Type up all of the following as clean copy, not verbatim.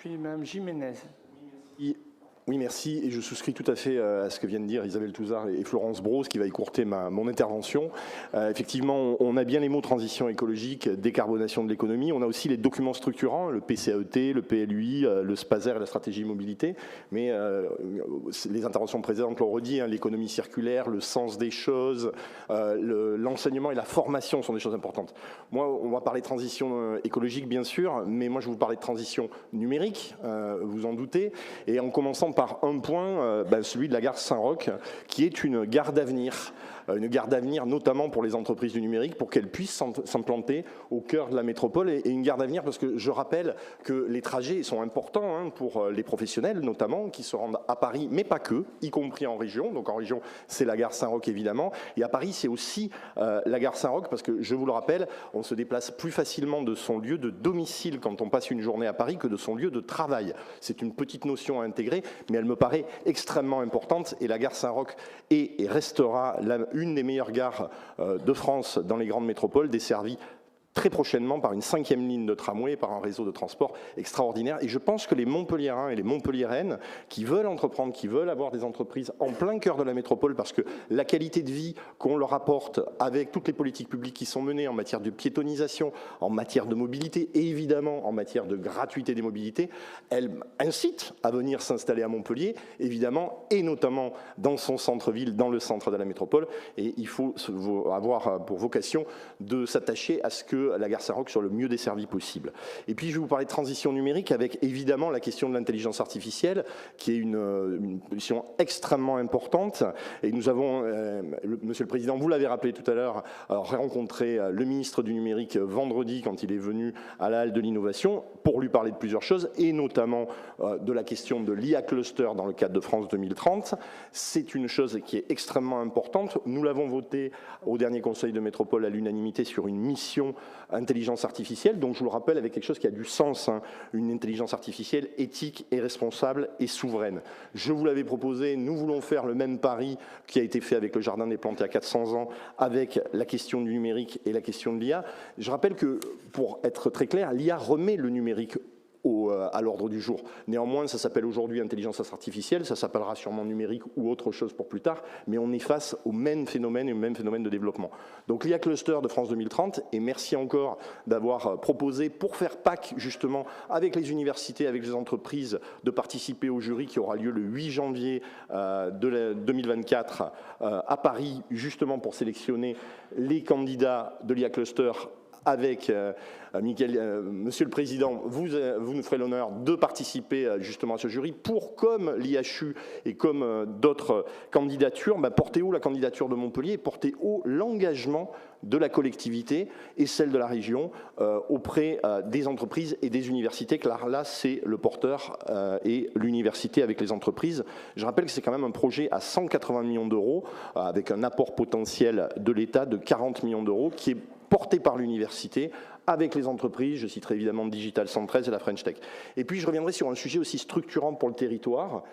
puis Mme Jiménez. Oui, merci. Et je souscris tout à fait à ce que viennent de dire Isabelle Touzard et Florence Brault, ce qui va écourter mon intervention. Effectivement, on a bien les mots transition écologique, décarbonation de l'économie. On a aussi les documents structurants, le PCAET, le PLUI, le SPASER et la stratégie mobilité. Mais les interventions précédentes l'ont redit, hein, l'économie circulaire, le sens des choses, l'enseignement et la formation sont des choses importantes. Moi, on va parler de transition écologique, bien sûr, mais moi, je vais vous parler de transition numérique, vous en doutez, et en commençant par un point, celui de la gare Saint-Roch, qui est une gare d'avenir notamment pour les entreprises du numérique, pour qu'elles puissent s'implanter au cœur de la métropole, et une gare d'avenir parce que je rappelle que les trajets sont importants, hein, pour les professionnels notamment, qui se rendent à Paris, mais pas que, y compris en région. Donc en région, c'est la gare Saint-Roch évidemment, et à Paris, c'est aussi la gare Saint-Roch, parce que je vous le rappelle, on se déplace plus facilement de son lieu de domicile quand on passe une journée à Paris que de son lieu de travail. C'est une petite notion à intégrer, mais elle me paraît extrêmement importante, et la gare Saint-Roch est et restera une des meilleures gares de France dans les grandes métropoles, desservie très prochainement par une 5e ligne de tramway, par un réseau de transport extraordinaire. Et je pense que les Montpelliérains et les Montpelliéraines qui veulent entreprendre, qui veulent avoir des entreprises en plein cœur de la métropole, parce que la qualité de vie qu'on leur apporte avec toutes les politiques publiques qui sont menées en matière de piétonisation, en matière de mobilité et évidemment en matière de gratuité des mobilités, elle incite à venir s'installer à Montpellier, évidemment, et notamment dans son centre-ville, dans le centre de la métropole. Et il faut avoir pour vocation de s'attacher à ce que la gare Saint-Roch soit le mieux desservie possible. Et puis je vais vous parler de transition numérique avec évidemment la question de l'intelligence artificielle, qui est une position extrêmement importante. Et nous avons, Monsieur le Président, vous l'avez rappelé tout à l'heure, rencontré le ministre du numérique vendredi quand il est venu à la Halle de l'Innovation pour lui parler de plusieurs choses, et notamment de la question de l'IA Cluster dans le cadre de France 2030. C'est une chose qui est extrêmement importante. Nous l'avons voté au dernier Conseil de métropole à l'unanimité sur une mission intelligence artificielle, donc je vous le rappelle avec quelque chose qui a du sens, hein, une intelligence artificielle éthique et responsable et souveraine. Je vous l'avais proposé, nous voulons faire le même pari qui a été fait avec le Jardin des Plantes il y a 400 ans, avec la question du numérique et la question de l'IA. Je rappelle que, pour être très clair, l'IA remet le numérique à l'ordre du jour. Néanmoins, ça s'appelle aujourd'hui intelligence artificielle, ça s'appellera sûrement numérique ou autre chose pour plus tard, mais on est face au même phénomène et au même phénomène de développement. Donc l'IA Cluster de France 2030, et merci encore d'avoir proposé pour faire PAC justement avec les universités, avec les entreprises, de participer au jury qui aura lieu le 8 janvier 2024 à Paris, justement pour sélectionner les candidats de l'IA Cluster avec Monsieur le Président, vous nous ferez l'honneur de participer justement à ce jury pour, comme l'IHU et comme d'autres candidatures, porter haut la candidature de Montpellier, porter haut l'engagement de la collectivité et celle de la région auprès des entreprises et des universités, car là, c'est le porteur et l'université avec les entreprises. Je rappelle que c'est quand même un projet à 180 millions d'euros, avec un apport potentiel de l'État de 40 millions d'euros, qui est porté par l'université, avec les entreprises, je citerai évidemment Digital 113 et la French Tech. Et puis je reviendrai sur un sujet aussi structurant pour le territoire,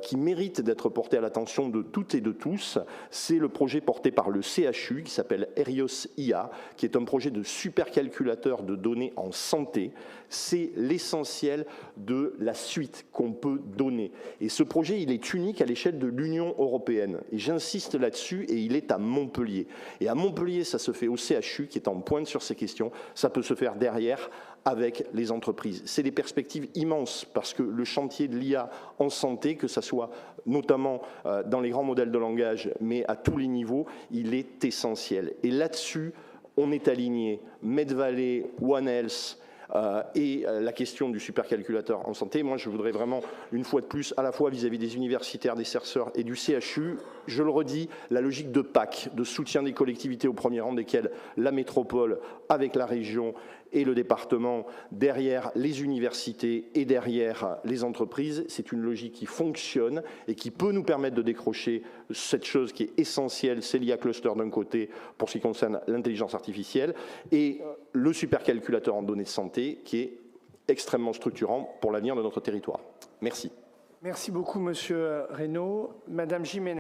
qui mérite d'être porté à l'attention de toutes et de tous, c'est le projet porté par le CHU, qui s'appelle Helios IA, qui est un projet de supercalculateur de données en santé. C'est l'essentiel de la suite qu'on peut donner. Et ce projet, il est unique à l'échelle de l'Union européenne. Et j'insiste là-dessus, et il est à Montpellier. Et à Montpellier, ça se fait au CHU, qui est en pointe sur ces questions. Ça peut se faire derrière avec les entreprises. C'est des perspectives immenses parce que le chantier de l'IA en santé, que ce soit notamment dans les grands modèles de langage, mais à tous les niveaux, il est essentiel. Et là-dessus, on est aligné. Medvalley, One Health, et la question du supercalculateur en santé. Moi, je voudrais vraiment, une fois de plus, à la fois vis-à-vis des universitaires, des chercheurs et du CHU, je le redis, la logique de PAC, de soutien des collectivités au premier rang desquelles la métropole avec la région et le département, derrière les universités et derrière les entreprises, c'est une logique qui fonctionne et qui peut nous permettre de décrocher cette chose qui est essentielle, c'est l'IA Cluster d'un côté pour ce qui concerne l'intelligence artificielle et le supercalculateur en données de santé qui est extrêmement structurant pour l'avenir de notre territoire. Merci. Merci beaucoup, Monsieur Reynaud. Madame Jiménez.